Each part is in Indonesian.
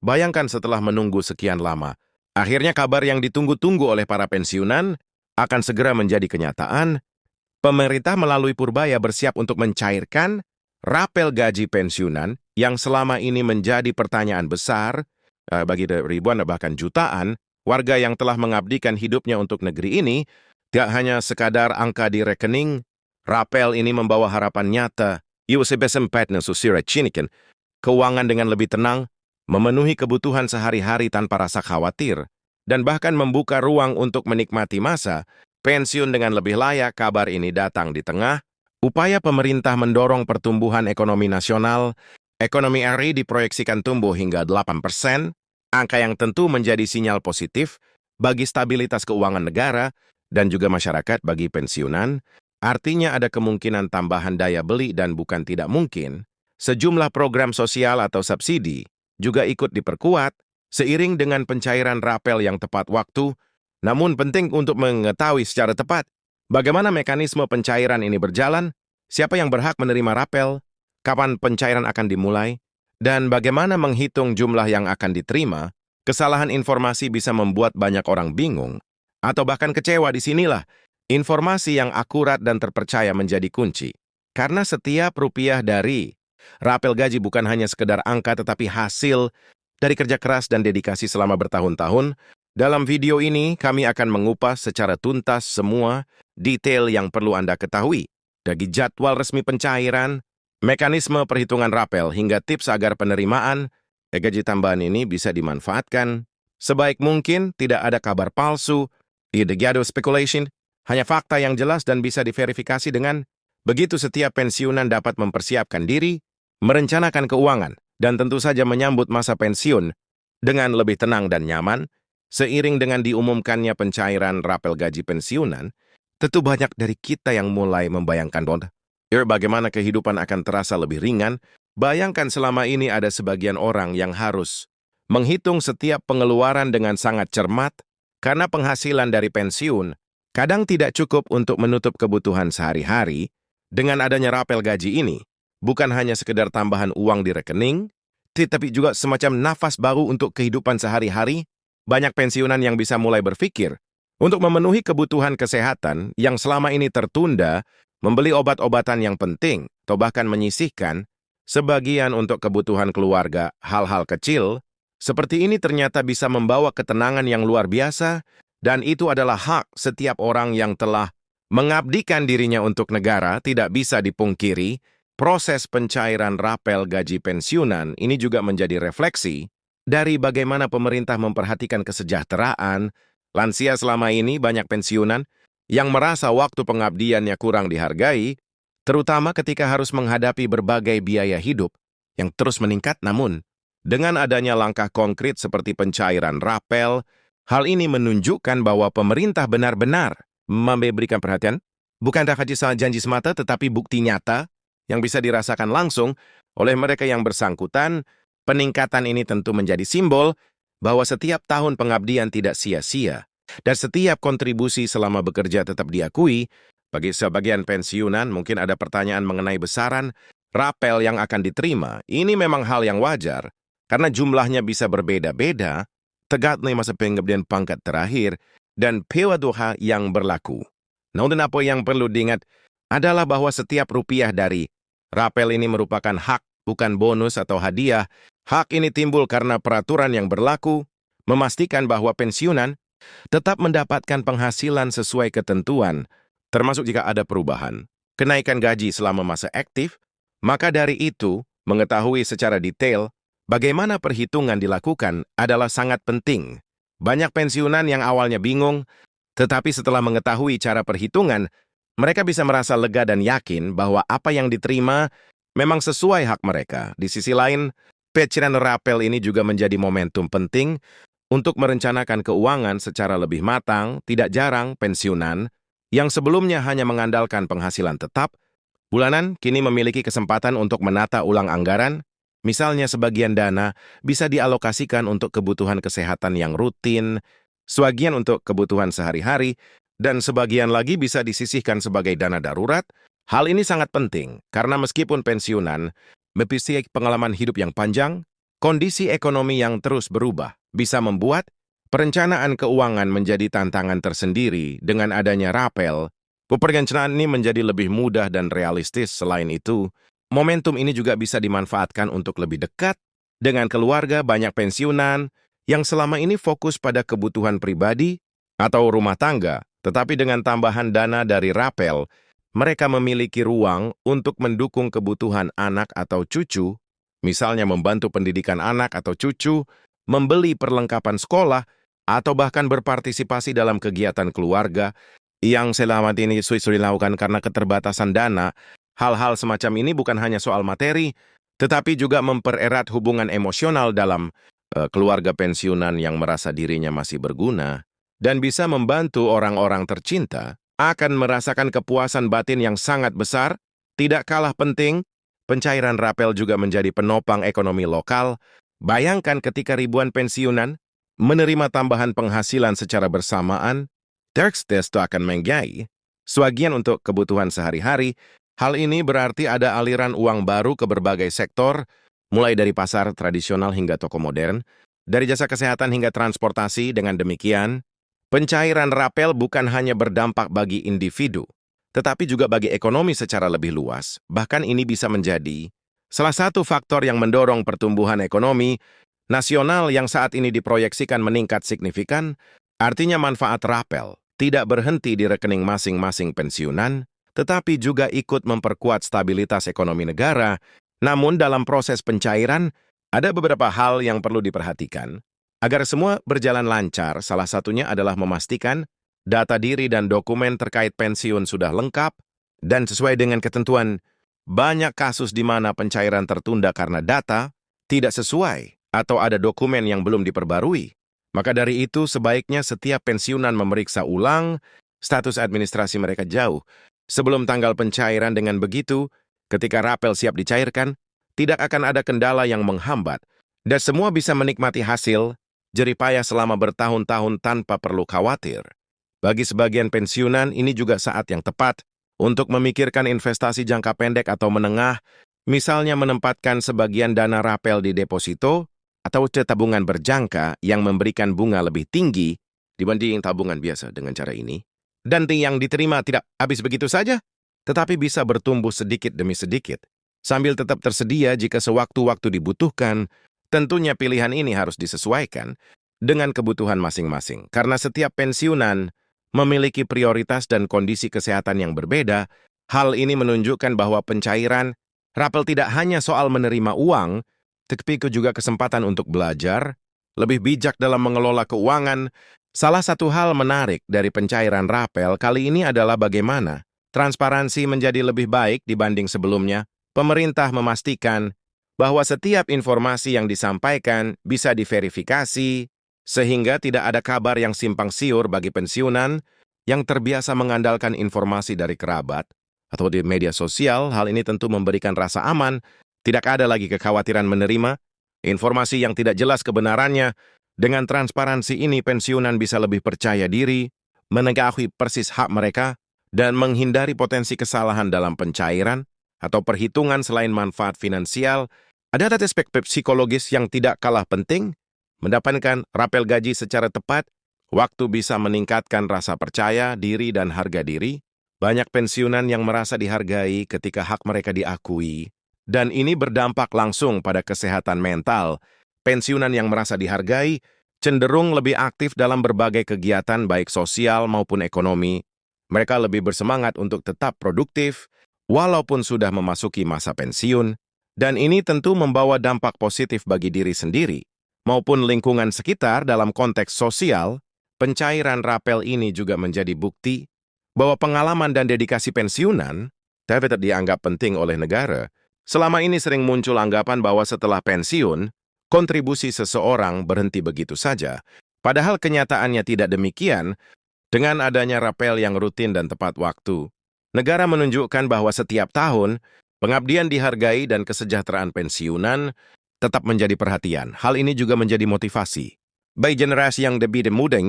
Bayangkan setelah menunggu sekian lama, akhirnya kabar yang ditunggu-tunggu oleh para pensiunan akan segera menjadi kenyataan. Pemerintah melalui Purbaya bersiap untuk mencairkan rapel gaji pensiunan yang selama ini menjadi pertanyaan besar bagi ribuan bahkan jutaan warga yang telah mengabdikan hidupnya untuk negeri ini. Tidak hanya sekadar angka di rekening, rapel ini membawa harapan nyata. Keuangan dengan lebih tenang, memenuhi kebutuhan sehari-hari tanpa rasa khawatir, dan bahkan membuka ruang untuk menikmati masa pensiun dengan lebih layak. Kabar ini datang di tengah upaya pemerintah mendorong pertumbuhan ekonomi nasional. Ekonomi RI diproyeksikan tumbuh hingga 8%, angka yang tentu menjadi sinyal positif bagi stabilitas keuangan negara dan juga masyarakat. Bagi pensiunan, artinya ada kemungkinan tambahan daya beli dan bukan tidak mungkin sejumlah program sosial atau subsidi juga ikut diperkuat seiring dengan pencairan rapel yang tepat waktu. Namun penting untuk mengetahui secara tepat bagaimana mekanisme pencairan ini berjalan, siapa yang berhak menerima rapel, kapan pencairan akan dimulai, dan bagaimana menghitung jumlah yang akan diterima. Kesalahan informasi bisa membuat banyak orang bingung atau bahkan kecewa. Disinilah informasi yang akurat dan terpercaya menjadi kunci. Karena setiap rupiah dari rapel gaji bukan hanya sekedar angka tetapi hasil dari kerja keras dan dedikasi selama bertahun-tahun. Dalam video ini kami akan mengupas secara tuntas semua detail yang perlu Anda ketahui. Dari jadwal resmi pencairan, mekanisme perhitungan rapel hingga tips agar penerimaan gaji tambahan ini bisa dimanfaatkan sebaik mungkin. Tidak ada kabar palsu, tidak ada speculation, hanya fakta yang jelas dan bisa diverifikasi. Dengan begitu setiap pensiunan dapat mempersiapkan diri, merencanakan keuangan, dan tentu saja menyambut masa pensiun dengan lebih tenang dan nyaman. Seiring dengan diumumkannya pencairan rapel gaji pensiunan, tentu banyak dari kita yang mulai membayangkan bagaimana kehidupan akan terasa lebih ringan. Bayangkan selama ini ada sebagian orang yang harus menghitung setiap pengeluaran dengan sangat cermat karena penghasilan dari pensiun kadang tidak cukup untuk menutup kebutuhan sehari-hari. Dengan adanya rapel gaji ini, bukan hanya sekedar tambahan uang di rekening, tetapi juga semacam nafas baru untuk kehidupan sehari-hari. Banyak pensiunan yang bisa mulai berpikir untuk memenuhi kebutuhan kesehatan yang selama ini tertunda, membeli obat-obatan yang penting, atau bahkan menyisihkan sebagian untuk kebutuhan keluarga. Hal-hal kecil seperti ini ternyata bisa membawa ketenangan yang luar biasa, dan itu adalah hak setiap orang yang telah mengabdikan dirinya untuk negara. Tidak bisa dipungkiri, proses pencairan rapel gaji pensiunan ini juga menjadi refleksi dari bagaimana pemerintah memperhatikan kesejahteraan lansia. Selama ini banyak pensiunan yang merasa waktu pengabdiannya kurang dihargai, terutama ketika harus menghadapi berbagai biaya hidup yang terus meningkat. Namun, dengan adanya langkah konkret seperti pencairan rapel, hal ini menunjukkan bahwa pemerintah benar-benar memberikan perhatian, bukan janji semata tetapi bukti nyata yang bisa dirasakan langsung oleh mereka yang bersangkutan. Peningkatan ini tentu menjadi simbol bahwa setiap tahun pengabdian tidak sia-sia dan setiap kontribusi selama bekerja tetap diakui. Bagi sebagian pensiunan mungkin ada pertanyaan mengenai besaran rapel yang akan diterima. Ini memang hal yang wajar karena jumlahnya bisa berbeda-beda tergantung masa pengabdian pangkat terakhir dan PWDH yang berlaku. Namun apa yang perlu diingat adalah bahwa setiap rupiah dari rapel ini merupakan hak, bukan bonus atau hadiah. Hak ini timbul karena peraturan yang berlaku memastikan bahwa pensiunan tetap mendapatkan penghasilan sesuai ketentuan, termasuk jika ada perubahan kenaikan gaji selama masa aktif. Maka dari itu, mengetahui secara detail bagaimana perhitungan dilakukan adalah sangat penting. Banyak pensiunan yang awalnya bingung, tetapi setelah mengetahui cara perhitungan, mereka bisa merasa lega dan yakin bahwa apa yang diterima memang sesuai hak mereka. Di sisi lain, pencairan rapel ini juga menjadi momentum penting untuk merencanakan keuangan secara lebih matang. Tidak jarang pensiunan yang sebelumnya hanya mengandalkan penghasilan tetap bulanan kini memiliki kesempatan untuk menata ulang anggaran. Misalnya sebagian dana bisa dialokasikan untuk kebutuhan kesehatan yang rutin, sebagian untuk kebutuhan sehari-hari, dan sebagian lagi bisa disisihkan sebagai dana darurat. Hal ini sangat penting karena meskipun pensiunan memiliki pengalaman hidup yang panjang, Kondisi ekonomi yang terus berubah bisa membuat perencanaan keuangan menjadi tantangan tersendiri. Dengan adanya rapel, perencanaan ini menjadi lebih mudah dan realistis. Selain itu, momentum ini juga bisa dimanfaatkan untuk lebih dekat dengan keluarga. Banyak pensiunan yang selama ini fokus pada kebutuhan pribadi atau rumah tangga, tetapi dengan tambahan dana dari rapel, mereka memiliki ruang untuk mendukung kebutuhan anak atau cucu, misalnya membantu pendidikan anak atau cucu, membeli perlengkapan sekolah, atau bahkan berpartisipasi dalam kegiatan keluarga yang selama ini sulit dilakukan karena keterbatasan dana. Hal-hal semacam ini bukan hanya soal materi, tetapi juga mempererat hubungan emosional dalam keluarga pensiunan yang merasa dirinya masih berguna dan bisa membantu orang-orang tercinta akan merasakan kepuasan batin yang sangat besar. Tidak kalah penting, pencairan rapel juga menjadi penopang ekonomi lokal. Bayangkan ketika ribuan pensiunan menerima tambahan penghasilan secara bersamaan, tax test akan menggay sebagian untuk kebutuhan sehari-hari. Hal ini berarti ada aliran uang baru ke berbagai sektor, mulai dari pasar tradisional hingga toko modern, dari jasa kesehatan hingga transportasi. Dengan demikian, pencairan rapel bukan hanya berdampak bagi individu, tetapi juga bagi ekonomi secara lebih luas. Bahkan ini bisa menjadi salah satu faktor yang mendorong pertumbuhan ekonomi nasional yang saat ini diproyeksikan meningkat signifikan. Artinya manfaat rapel tidak berhenti di rekening masing-masing pensiunan, tetapi juga ikut memperkuat stabilitas ekonomi negara. Namun dalam proses pencairan, ada beberapa hal yang perlu diperhatikan. Agar semua berjalan lancar, salah satunya adalah memastikan data diri dan dokumen terkait pensiun sudah lengkap dan sesuai dengan ketentuan. Banyak kasus di mana pencairan tertunda karena data tidak sesuai atau ada dokumen yang belum diperbarui. Maka dari itu, sebaiknya setiap pensiunan memeriksa ulang status administrasi mereka jauh sebelum tanggal pencairan. Dengan begitu, ketika rapel siap dicairkan, tidak akan ada kendala yang menghambat, dan semua bisa menikmati hasil jeripaya selama bertahun-tahun tanpa perlu khawatir. Bagi sebagian pensiunan, ini juga saat yang tepat untuk memikirkan investasi jangka pendek atau menengah, misalnya menempatkan sebagian dana rapel di deposito atau tabungan berjangka yang memberikan bunga lebih tinggi dibanding tabungan biasa. Dengan cara ini, dan yang diterima tidak habis begitu saja, tetapi bisa bertumbuh sedikit demi sedikit, sambil tetap tersedia jika sewaktu-waktu dibutuhkan. Tentunya pilihan ini harus disesuaikan dengan kebutuhan masing-masing, karena setiap pensiunan memiliki prioritas dan kondisi kesehatan yang berbeda. Hal ini menunjukkan bahwa pencairan rapel tidak hanya soal menerima uang, tetapi juga kesempatan untuk belajar lebih bijak dalam mengelola keuangan. Salah satu hal menarik dari pencairan rapel kali ini adalah bagaimana transparansi menjadi lebih baik dibanding sebelumnya. Pemerintah memastikan bahwa setiap informasi yang disampaikan bisa diverifikasi, sehingga tidak ada kabar yang simpang siur bagi pensiunan yang terbiasa mengandalkan informasi dari kerabat atau di media sosial. Hal ini tentu memberikan rasa aman. Tidak ada lagi kekhawatiran menerima informasi yang tidak jelas kebenarannya. Dengan transparansi ini, pensiunan bisa lebih percaya diri, mengetahui persis hak mereka, dan menghindari potensi kesalahan dalam pencairan atau perhitungan. Selain manfaat finansial, ada aspek psikologis yang tidak kalah penting. Mendapatkan rapel gaji secara tepat waktu bisa meningkatkan rasa percaya diri dan harga diri. Banyak pensiunan yang merasa dihargai ketika hak mereka diakui, dan ini berdampak langsung pada kesehatan mental. Pensiunan yang merasa dihargai cenderung lebih aktif dalam berbagai kegiatan baik sosial maupun ekonomi. Mereka lebih bersemangat untuk tetap produktif walaupun sudah memasuki masa pensiun, dan ini tentu membawa dampak positif bagi diri sendiri maupun lingkungan sekitar. Dalam konteks sosial, pencairan rapel ini juga menjadi bukti bahwa pengalaman dan dedikasi pensiunan dapat dianggap penting oleh negara. Selama ini sering muncul anggapan bahwa setelah pensiun, kontribusi seseorang berhenti begitu saja. Padahal kenyataannya tidak demikian. Dengan adanya rapel yang rutin dan tepat waktu, negara menunjukkan bahwa setiap tahun, pengabdian dihargai dan kesejahteraan pensiunan tetap menjadi perhatian. Hal ini juga menjadi motivasi bagi generasi yang lebih muda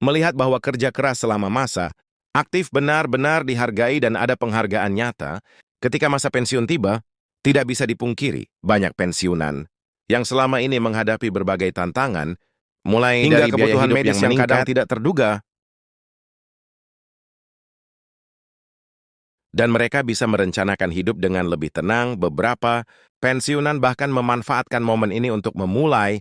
melihat bahwa kerja keras selama masa aktif benar-benar dihargai dan ada penghargaan nyata ketika masa pensiun tiba. Tidak bisa dipungkiri, banyak pensiunan yang selama ini menghadapi berbagai tantangan, mulai Hingga dari biaya kebutuhan hidup medis yang yang kadang meningkat. tidak terduga, dan mereka bisa merencanakan hidup dengan lebih tenang. Beberapa pensiunan bahkan memanfaatkan momen ini untuk memulai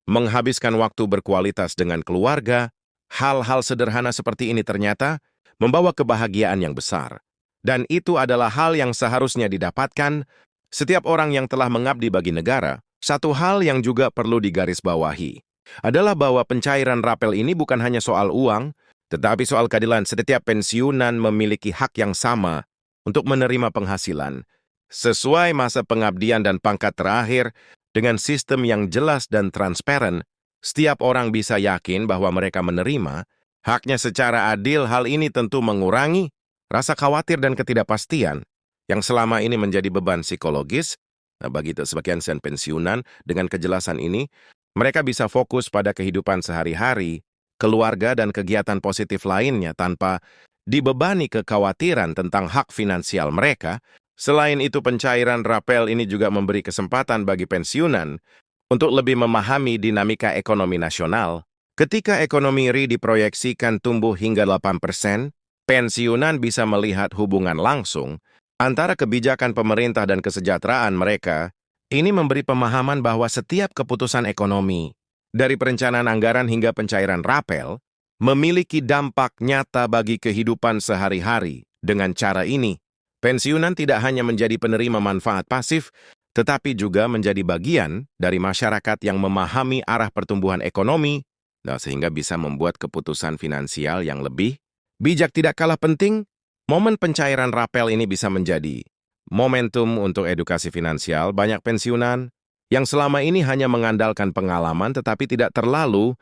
menghabiskan waktu berkualitas dengan keluarga. Hal-hal sederhana seperti ini ternyata membawa kebahagiaan yang besar. Dan itu adalah hal yang seharusnya didapatkan setiap orang yang telah mengabdi bagi negara. Satu hal yang juga perlu digarisbawahi adalah bahwa pencairan rapel ini bukan hanya soal uang, tetapi soal keadilan. Setiap pensiunan memiliki hak yang sama untuk menerima penghasilan sesuai masa pengabdian dan pangkat terakhir. Dengan sistem yang jelas dan transparan, setiap orang bisa yakin bahwa mereka menerima haknya secara adil. Hal ini tentu mengurangi rasa khawatir dan ketidakpastian yang selama ini menjadi beban psikologis. Bagi sebagian pensiunan, dengan kejelasan ini, mereka bisa fokus pada kehidupan sehari-hari, keluarga, dan kegiatan positif lainnya tanpa dibebani kekhawatiran tentang hak finansial mereka. Selain itu, pencairan rapel ini juga memberi kesempatan bagi pensiunan untuk lebih memahami dinamika ekonomi nasional. Ketika ekonomi RI diproyeksikan tumbuh hingga 8%, pensiunan bisa melihat hubungan langsung antara kebijakan pemerintah dan kesejahteraan mereka. Ini memberi pemahaman bahwa setiap keputusan ekonomi, dari perencanaan anggaran hingga pencairan rapel, memiliki dampak nyata bagi kehidupan sehari-hari. Dengan cara ini, pensiunan tidak hanya menjadi penerima manfaat pasif, tetapi juga menjadi bagian dari masyarakat yang memahami arah pertumbuhan ekonomi, sehingga bisa membuat keputusan finansial yang lebih bijak. Tidak kalah penting, momen pencairan rapel ini bisa menjadi momentum untuk edukasi finansial. Banyak pensiunan yang selama ini hanya mengandalkan pengalaman tetapi tidak terlalu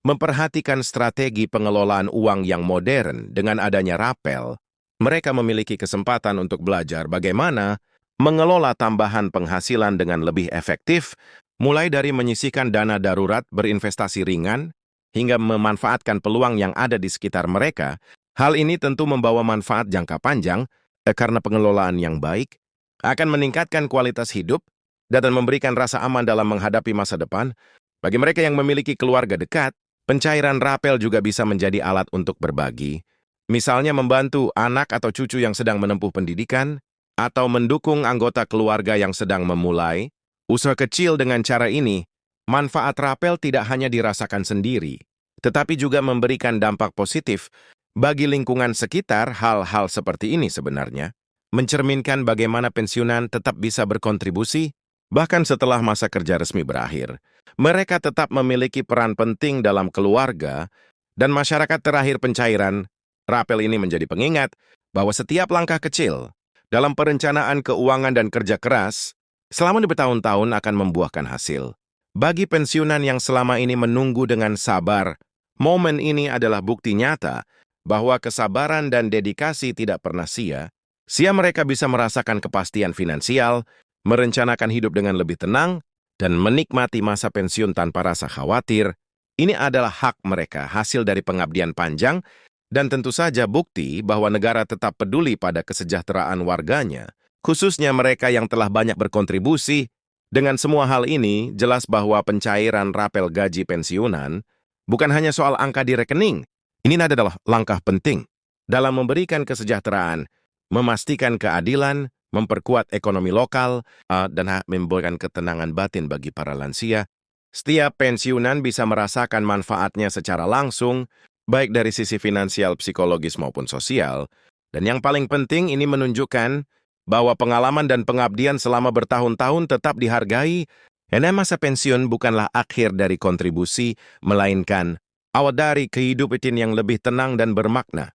memperhatikan strategi pengelolaan uang yang modern. Dengan adanya rapel, mereka memiliki kesempatan untuk belajar bagaimana mengelola tambahan penghasilan dengan lebih efektif, mulai dari menyisihkan dana darurat, berinvestasi ringan, hingga memanfaatkan peluang yang ada di sekitar mereka. Hal ini tentu membawa manfaat jangka panjang karena pengelolaan yang baik akan meningkatkan kualitas hidup dan memberikan rasa aman dalam menghadapi masa depan. Bagi mereka yang memiliki keluarga dekat, pencairan rapel juga bisa menjadi alat untuk berbagi. Misalnya membantu anak atau cucu yang sedang menempuh pendidikan, atau mendukung anggota keluarga yang sedang memulai usaha kecil. Dengan cara ini, manfaat rapel tidak hanya dirasakan sendiri, tetapi juga memberikan dampak positif bagi lingkungan sekitar. Hal-hal seperti ini sebenarnya mencerminkan bagaimana pensiunan tetap bisa berkontribusi, bahkan setelah masa kerja resmi berakhir. Mereka tetap memiliki peran penting dalam keluarga dan masyarakat. Terakhir, pencairan rapel ini menjadi pengingat bahwa setiap langkah kecil dalam perencanaan keuangan dan kerja keras selama bertahun-tahun akan membuahkan hasil. Bagi pensiunan yang selama ini menunggu dengan sabar, momen ini adalah bukti nyata bahwa kesabaran dan dedikasi tidak pernah sia-sia. Mereka bisa merasakan kepastian finansial, merencanakan hidup dengan lebih tenang, dan menikmati masa pensiun tanpa rasa khawatir. Ini adalah hak mereka, hasil dari pengabdian panjang, dan tentu saja bukti bahwa negara tetap peduli pada kesejahteraan warganya, khususnya mereka yang telah banyak berkontribusi. Dengan semua hal ini, jelas bahwa pencairan rapel gaji pensiunan bukan hanya soal angka di rekening. Ini adalah langkah penting dalam memberikan kesejahteraan, memastikan keadilan, memperkuat ekonomi lokal, dan memberikan ketenangan batin bagi para lansia. Setiap pensiunan bisa merasakan manfaatnya secara langsung, baik dari sisi finansial, psikologis, maupun sosial. Dan yang paling penting, ini menunjukkan bahwa pengalaman dan pengabdian selama bertahun-tahun tetap dihargai. Karena masa pensiun bukanlah akhir dari kontribusi, melainkan awal dari kehidupan yang lebih tenang dan bermakna.